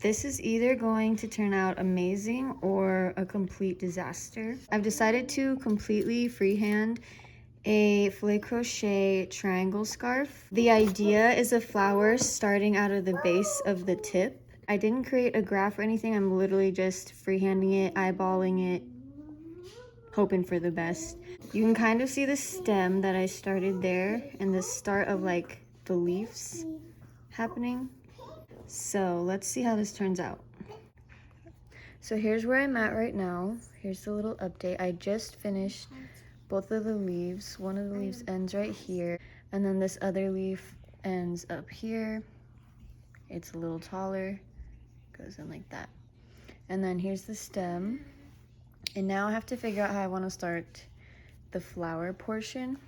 This is either going to turn out amazing or a complete disaster. I've decided to completely freehand a filet crochet triangle scarf. The idea is a flower starting out of the base of the tip. I didn't create a graph or anything. I'm literally just freehanding it, eyeballing it, hoping for the best. You can kind of see the stem that I started there and the start of like the leaves happening. So let's see how this turns out. So here's where I'm at right now. Here's the little update. I just finished both of the leaves. One of the leaves ends right here, and then this other leaf ends up here. It's a little taller, goes in like that. And then here's the stem. And now I have to figure out how I want to start the flower portion.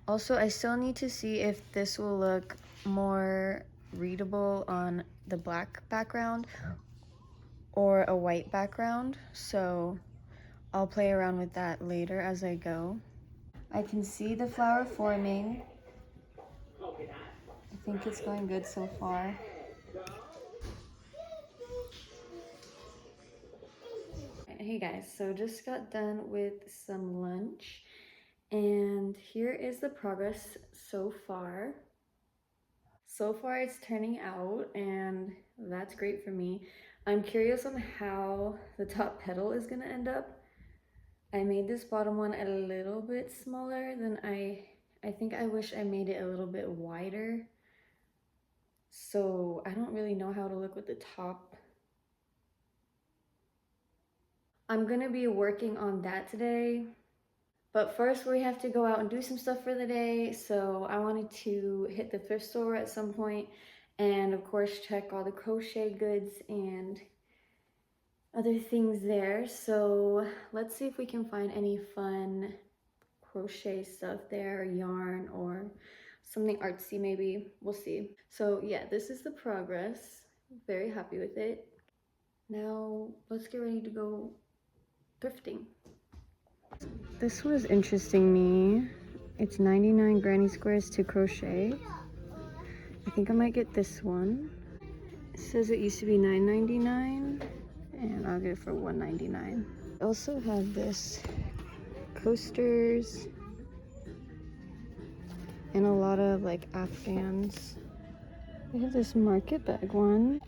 Also, I still need to see if this will look more readable on the black background or a white background, so I'll play around with that later as I go. I can see the flower forming. I think it's going good so far. Hey guys, so just got done with some lunch and here is the progress so far. So far it's turning out and that's great for me. I'm curious on how the top petal is gonna end up. I made this bottom one a little bit smaller than I think I wish I made it a little bit wider. So I don't really know how to look with the top. I'm gonna be working on that today. But first we have to go out and do some stuff for the day. So I wanted to hit the thrift store at some point and of course check all the crochet goods and other things there. So let's see if we can find any fun crochet stuff there, or yarn or something artsy maybe. We'll see. So yeah, this is the progress. Very happy with it. Now let's get ready to go thrifting. This was interesting me. It's 99 granny squares to crochet. I think I might get this one. It says it used to be $9.99 and I'll get it for $1.99. I also have this coasters and a lot of like Afghans. I have this market bag one.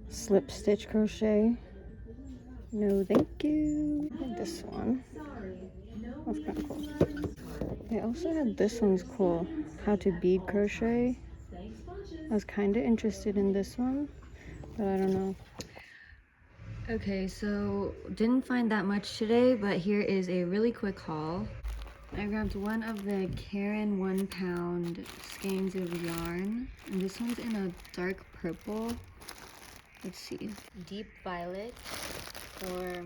Slip stitch crochet. No thank you. I have this one. That's kind of cool. I also had this one's cool. How to bead crochet. I was kind of interested in this one, but I don't know. Okay, so didn't find that much today, but here is a really quick haul. I grabbed one of the Karen 1 pound skeins of yarn, and this one's in a dark purple. Let's see, deep violet for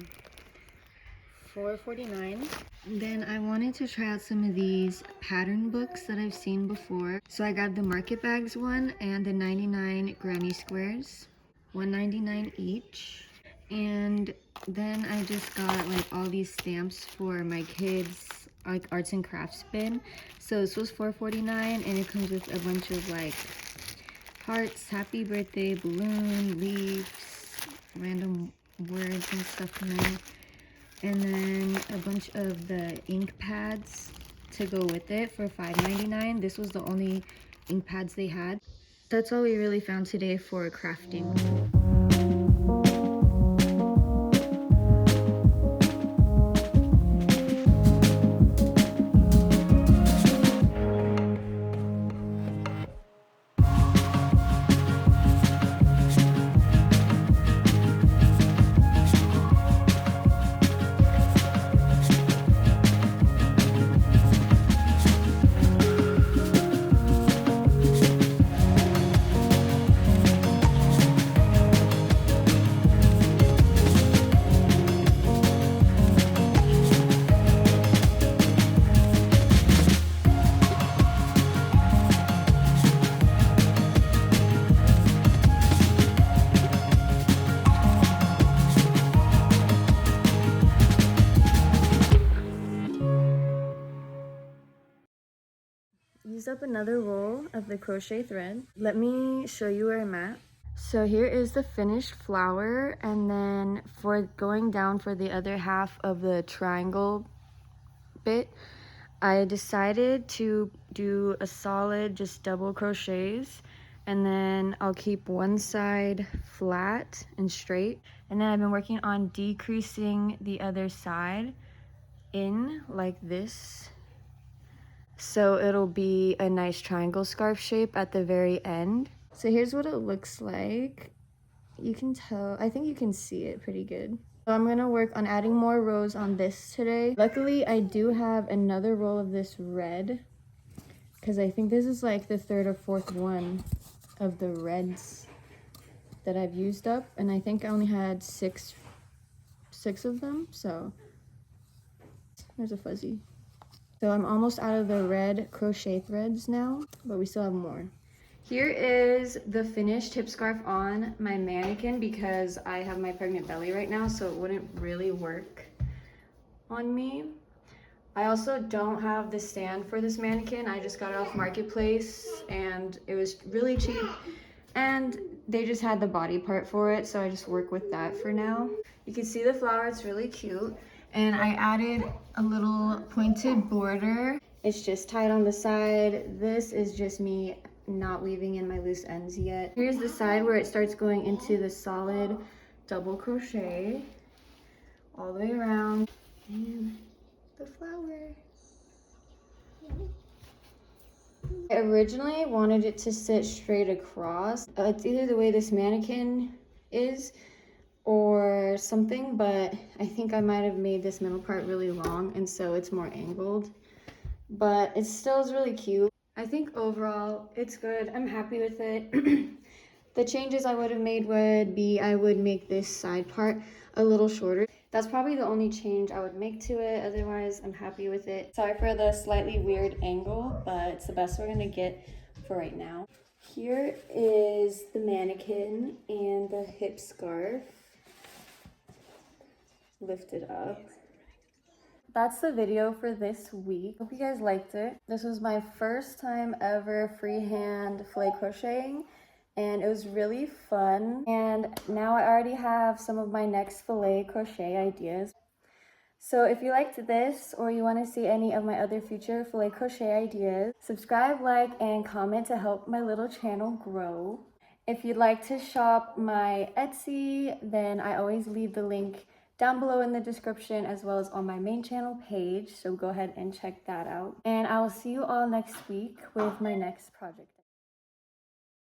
$4.49. Then I wanted to try out some of these pattern books that I've seen before. So I grabbed the Market Bags one and the 99 Granny Squares, $1.99 each. And then I just got like all these stamps for my kids, like arts and crafts bin. So this was $4.49 and it comes with a bunch of like hearts, happy birthday, balloon, leaves, random words and stuff in there. And then a bunch of the ink pads to go with it for $5.99. This was the only ink pads they had. That's all we really found today for crafting. Used up another roll of the crochet thread. Let me show you where I'm at. So here is the finished flower, and then for going down for the other half of the triangle bit, I decided to do a solid just double crochets, and then I'll keep one side flat and straight, and then I've been working on decreasing the other side in like this, so it'll be a nice triangle scarf shape at the very end. So here's what it looks like. You can tell, I think you can see it pretty good. So I'm gonna work on adding more rows on this today. Luckily, I do have another roll of this red, because I think this is like the third or fourth one of the reds that I've used up, and I think I only had six of them, so there's a fuzzy. So I'm almost out of the red crochet threads now, but we still have more. Here is the finished hip scarf on my mannequin, because I have my pregnant belly right now, so it wouldn't really work on me. I also don't have the stand for this mannequin. I just got it off Marketplace and it was really cheap, and they just had the body part for it, so I just work with that for now. You can see the flower, it's really cute, and I added a little pointed border. It's just tied on the side. This is just me not weaving in my loose ends yet. Here's the side where it starts going into the solid double crochet all the way around, and the flower. I originally wanted it to sit straight across. It's either the way this mannequin is or something, but I think I might have made this middle part really long, and so it's more angled, but it still is really cute. I think overall it's good. I'm happy with it. The changes I would have made would be, I would make this side part a little shorter. That's probably the only change I would make to it. Otherwise, I'm happy with it. Sorry for the slightly weird angle, but it's the best we're gonna get for right now. Here is the mannequin and the hip scarf lifted up. That's the video for this week. Hope you guys liked it. This was my first time ever freehand filet crocheting, and it was really fun. And now I already have some of my next filet crochet ideas. So if you liked this, or you want to see any of my other future filet crochet ideas, subscribe, like, and comment to help my little channel grow. If you'd like to shop my Etsy, then I always leave the link down below in the description, as well as on my main channel page, so go ahead and check that out. And I will see you all next week with my next project.